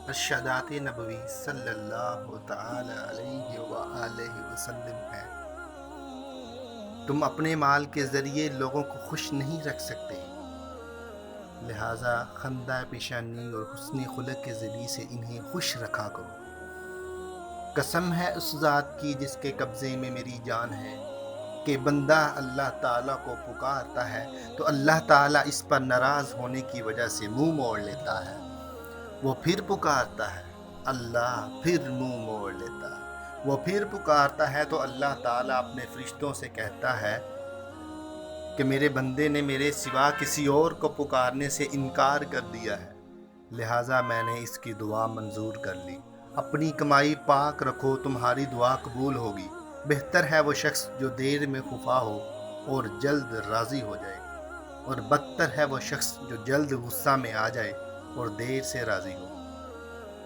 ارشادات نبوی صلی اللہ تعالی علیہ وآلہ وسلم ہے، تم اپنے مال کے ذریعے لوگوں کو خوش نہیں رکھ سکتے، لہٰذا خندہ پیشانی اور حسن خلق کے ذریعے سے انہیں خوش رکھا کرو۔ قسم ہے اس ذات کی جس کے قبضے میں میری جان ہے کہ بندہ اللہ تعالیٰ کو پکارتا ہے تو اللہ تعالیٰ اس پر ناراض ہونے کی وجہ سے منہ موڑ لیتا ہے، وہ پھر پکارتا ہے، اللہ پھر منہ موڑ لیتا ہے، وہ پھر پکارتا ہے تو اللہ تعالیٰ اپنے فرشتوں سے کہتا ہے کہ میرے بندے نے میرے سوا کسی اور کو پکارنے سے انکار کر دیا ہے، لہٰذا میں نے اس کی دعا منظور کر لی۔ اپنی کمائی پاک رکھو، تمہاری دعا قبول ہوگی۔ بہتر ہے وہ شخص جو دیر میں خفا ہو اور جلد راضی ہو جائے، اور بدتر ہے وہ شخص جو جلد غصہ میں آ جائے اور دیر سے راضی ہو۔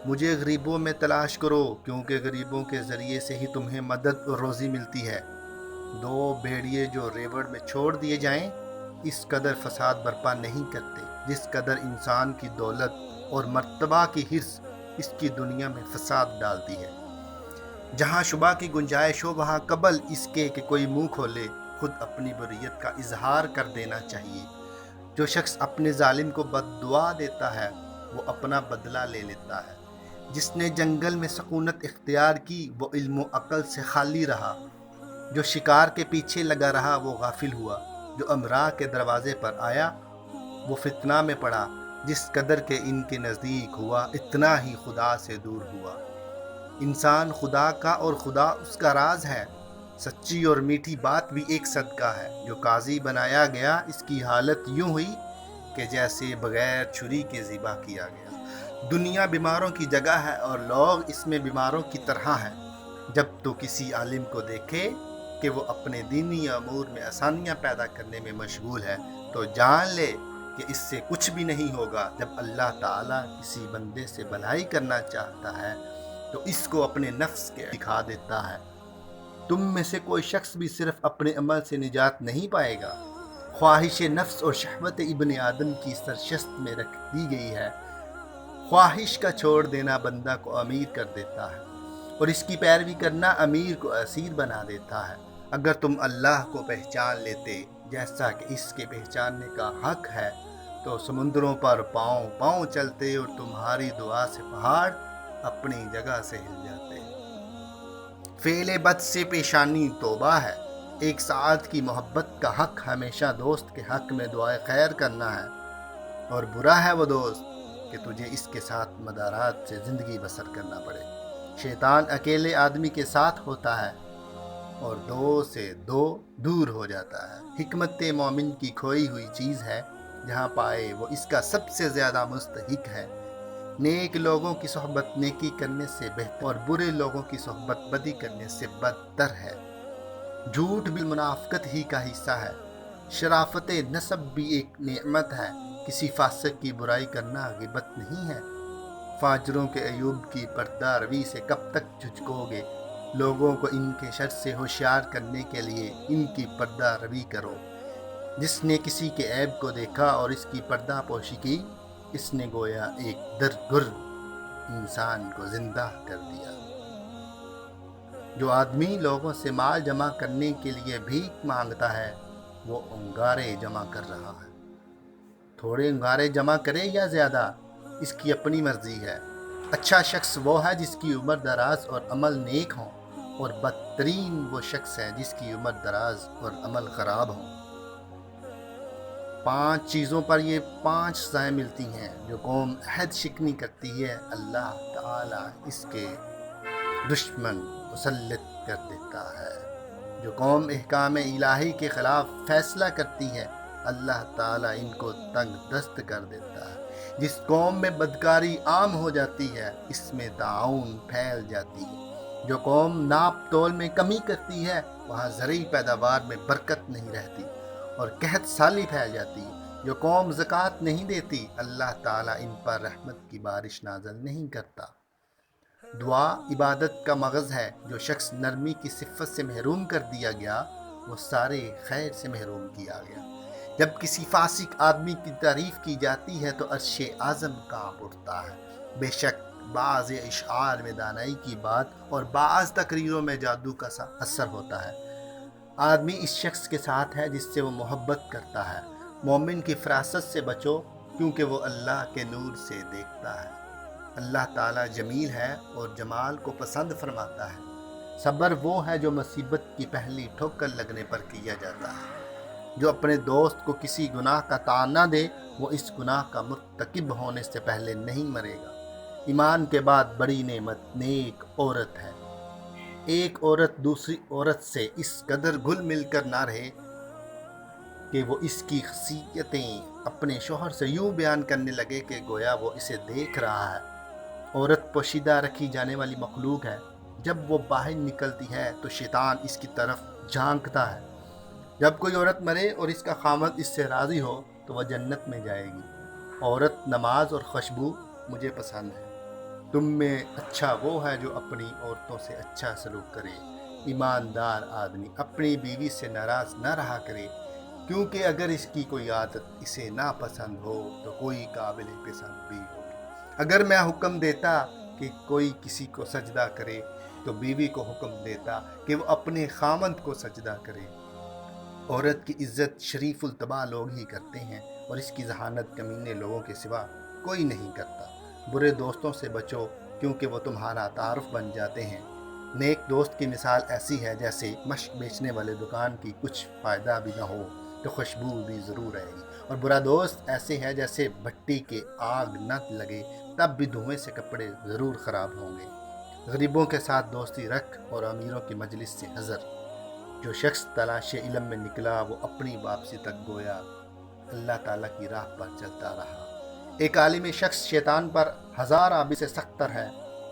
مجھے غریبوں میں تلاش کرو، کیونکہ غریبوں کے ذریعے سے ہی تمہیں مدد اور روزی ملتی ہے۔ دو بھیڑیے جو ریوڑ میں چھوڑ دیے جائیں اس قدر فساد برپا نہیں کرتے جس قدر انسان کی دولت اور مرتبہ کی حرص اس کی دنیا میں فساد ڈالتی ہے۔ جہاں شبہ کی گنجائش ہو وہاں قبل اس کے کہ کوئی منہ کھولے خود اپنی بریت کا اظہار کر دینا چاہیے۔ جو شخص اپنے ظالم کو بد دعا دیتا ہے وہ اپنا بدلہ لے لیتا ہے۔ جس نے جنگل میں سکونت اختیار کی وہ علم و عقل سے خالی رہا۔ جو شکار کے پیچھے لگا رہا وہ غافل ہوا۔ جو امراء کے دروازے پر آیا وہ فتنہ میں پڑا۔ جس قدر کے ان کے نزدیک ہوا اتنا ہی خدا سے دور ہوا۔ انسان خدا کا اور خدا اس کا راز ہے۔ سچی اور میٹھی بات بھی ایک صدقہ ہے۔ جو قاضی بنایا گیا اس کی حالت یوں ہوئی کہ جیسے بغیر چھری کے ذبح کیا گیا۔ دنیا بیماروں کی جگہ ہے اور لوگ اس میں بیماروں کی طرح ہیں۔ جب تو کسی عالم کو دیکھے کہ وہ اپنے دینی امور میں آسانیاں پیدا کرنے میں مشغول ہے تو جان لے کہ اس سے کچھ بھی نہیں ہوگا۔ جب اللہ تعالیٰ کسی بندے سے بھلائی کرنا چاہتا ہے تو اس کو اپنے نفس کے دکھا دیتا ہے۔ تم میں سے کوئی شخص بھی صرف اپنے عمل سے نجات نہیں پائے گا۔ خواہش نفس اور شہوت ابن آدم کی سرشست میں رکھ دی گئی ہے۔ خواہش کا چھوڑ دینا بندہ کو امیر کر دیتا ہے اور اس کی پیروی کرنا امیر کو اسیر بنا دیتا ہے۔ اگر تم اللہ کو پہچان لیتے جیسا کہ اس کے پہچاننے کا حق ہے تو سمندروں پر پاؤں پاؤں چلتے اور تمہاری دعا سے پہاڑ اپنی جگہ سے ہل جاتے۔ فعل بد سے پیشانی توبہ ہے۔ ایک ساعت کی محبت کا حق ہمیشہ دوست کے حق میں دعائے خیر کرنا ہے، اور برا ہے وہ دوست کہ تجھے اس کے ساتھ مدارات سے زندگی بسر کرنا پڑے۔ شیطان اکیلے آدمی کے ساتھ ہوتا ہے اور دو سے دو دور ہو جاتا ہے۔ حکمت مومن کی کھوئی ہوئی چیز ہے، جہاں پائے وہ اس کا سب سے زیادہ مستحق ہے۔ نیک لوگوں کی صحبت نیکی کرنے سے بہتر اور برے لوگوں کی صحبت بدی کرنے سے بدتر ہے۔ جھوٹ بھی منافقت ہی کا حصہ ہے۔ شرافت نسب بھی ایک نعمت ہے۔ کسی فاسق کی برائی کرنا غیبت نہیں ہے۔ فاجروں کے عیوب کی پردہ روی سے کب تک جھجکو گے؟ لوگوں کو ان کے شر سے ہوشیار کرنے کے لیے ان کی پردہ روی کرو۔ جس نے کسی کے عیب کو دیکھا اور اس کی پردہ پوشی کی اس نے گویا ایک درگر انسان کو زندہ کر دیا۔ جو آدمی لوگوں سے مال جمع کرنے کے لیے بھیک مانگتا ہے وہ انگارے جمع کر رہا ہے۔ تھوڑے انگارے جمع کرے یا زیادہ اس کی اپنی مرضی ہے۔ اچھا شخص وہ ہے جس کی عمر دراز اور عمل نیک ہوں، اور بدترین وہ شخص ہے جس کی عمر دراز اور عمل خراب ہوں۔ 5 چیزوں پر یہ 5 سزائیں ملتی ہیں۔ جو قوم عہد شکنی کرتی ہے اللہ تعالیٰ اس کے دشمن مسلط کر دیتا ہے۔ جو قوم احکام الہی کے خلاف فیصلہ کرتی ہے اللہ تعالیٰ ان کو تنگ دست کر دیتا ہے۔ جس قوم میں بدکاری عام ہو جاتی ہے اس میں طاعون پھیل جاتی ہے۔ جو قوم ناپ تول میں کمی کرتی ہے وہاں زرعی پیداوار میں برکت نہیں رہتی اور قحط سالی پھیل جاتی ہے۔ جو قوم زکوٰۃ نہیں دیتی اللہ تعالیٰ ان پر رحمت کی بارش نازل نہیں کرتا۔ دعا عبادت کا مغز ہے۔ جو شخص نرمی کی صفت سے محروم کر دیا گیا وہ سارے خیر سے محروم کیا گیا۔ جب کسی فاسق آدمی کی تعریف کی جاتی ہے تو عرش اعظم کانپ اٹھتا ہے۔ بے شک بعض اشعار میں دانائی کی بات اور بعض تقریروں میں جادو کا اثر ہوتا ہے۔ آدمی اس شخص کے ساتھ ہے جس سے وہ محبت کرتا ہے۔ مومن کی فراست سے بچو کیونکہ وہ اللہ کے نور سے دیکھتا ہے۔ اللہ تعالیٰ جمیل ہے اور جمال کو پسند فرماتا ہے۔ صبر وہ ہے جو مصیبت کی پہلی ٹھوکر لگنے پر کیا جاتا ہے۔ جو اپنے دوست کو کسی گناہ کا طعنہ دے وہ اس گناہ کا مرتکب ہونے سے پہلے نہیں مرے گا۔ ایمان کے بعد بڑی نعمت نیک عورت ہے۔ ایک عورت دوسری عورت سے اس قدر گھل مل کر نہ رہے کہ وہ اس کی خصوصیتیں اپنے شوہر سے یوں بیان کرنے لگے کہ گویا وہ اسے دیکھ رہا ہے۔ عورت پوشیدہ رکھی جانے والی مخلوق ہے۔ جب وہ باہر نکلتی ہے تو شیطان اس کی طرف جھانکتا ہے۔ جب کوئی عورت مرے اور اس کا خامد اس سے راضی ہو تو وہ جنت میں جائے گی۔ عورت، نماز اور خوشبو مجھے پسند ہے۔ تم میں اچھا وہ ہے جو اپنی عورتوں سے اچھا سلوک کرے۔ ایماندار آدمی اپنی بیوی سے ناراض نہ رہا کرے، کیونکہ اگر اس کی کوئی عادت اسے ناپسند ہو تو کوئی قابل پسند بھی ہوگی۔ اگر میں حکم دیتا کہ کوئی کسی کو سجدہ کرے تو بیوی کو حکم دیتا کہ وہ اپنے خامند کو سجدہ کرے۔ عورت کی عزت شریف الطبع لوگ ہی کرتے ہیں اور اس کی ذہانت کمینے لوگوں کے سوا کوئی نہیں کرتا۔ برے دوستوں سے بچو کیونکہ وہ تمہارا تعارف بن جاتے ہیں۔ نیک دوست کی مثال ایسی ہے جیسے مشک بیچنے والے دکان کی کچھ فائدہ بھی نہ ہو تو خوشبو بھی ضرور رہے گی، اور برا دوست ایسے ہے جیسے بھٹی کے آگ نہ لگے تب بھی دھوئیں سے کپڑے ضرور خراب ہوں گے۔ غریبوں کے ساتھ دوستی رکھ اور امیروں کی مجلس سے حذر۔ جو شخص تلاش علم میں نکلا وہ اپنی واپسی تک گویا اللہ تعالیٰ کی راہ پر چلتا رہا۔ ایک عالم شخص شیطان پر 1000 عابد سے سخت تر ہے،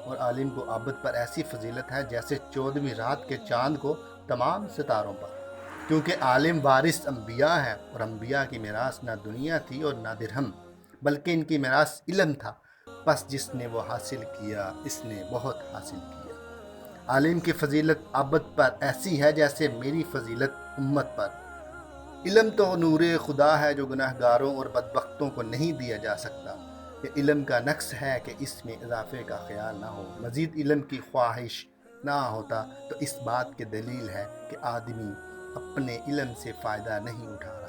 اور عالم کو عابد پر ایسی فضیلت ہے جیسے 14ویں رات کے چاند کو تمام ستاروں پر، کیونکہ عالم وارث انبیاء ہے، اور انبیاء کی میراث نہ دنیا تھی اور نہ درہم، بلکہ ان کی میراث علم تھا۔ پس جس نے وہ حاصل کیا اس نے بہت حاصل کیا۔ عالم کی فضیلت عابد پر ایسی ہے جیسے میری فضیلت امت پر۔ علم تو نور خدا ہے جو گناہ گاروں اور بدبختوں کو نہیں دیا جا سکتا۔ یہ علم کا نقص ہے کہ اس میں اضافے کا خیال نہ ہو۔ مزید علم کی خواہش نہ ہوتا تو اس بات کی دلیل ہے کہ آدمی اپنے علم سے فائدہ نہیں اٹھا رہا۔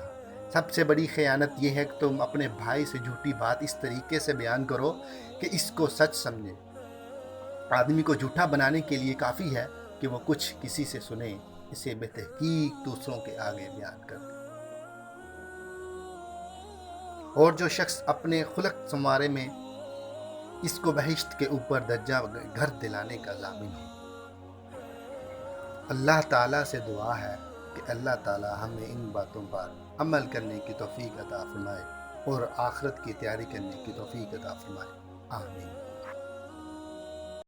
سب سے بڑی خیانت یہ ہے کہ تم اپنے بھائی سے جھوٹی بات اس طریقے سے بیان کرو کہ اس کو سچ سمجھے۔ آدمی کو جھوٹا بنانے کے لیے کافی ہے کہ وہ کچھ کسی سے سنے، اسے بے تحقیق دوسروں کے آگے بیان کر دے۔ اور جو شخص اپنے خلق سنوارے میں اس کو بہشت کے اوپر درجہ گھر دلانے کا ضامن ہو۔ اللہ تعالیٰ سے دعا ہے کہ اللہ تعالیٰ ہمیں ان باتوں پر عمل کرنے کی توفیق عطا فرمائے اور آخرت کی تیاری کرنے کی توفیق عطا فرمائے۔ آمین۔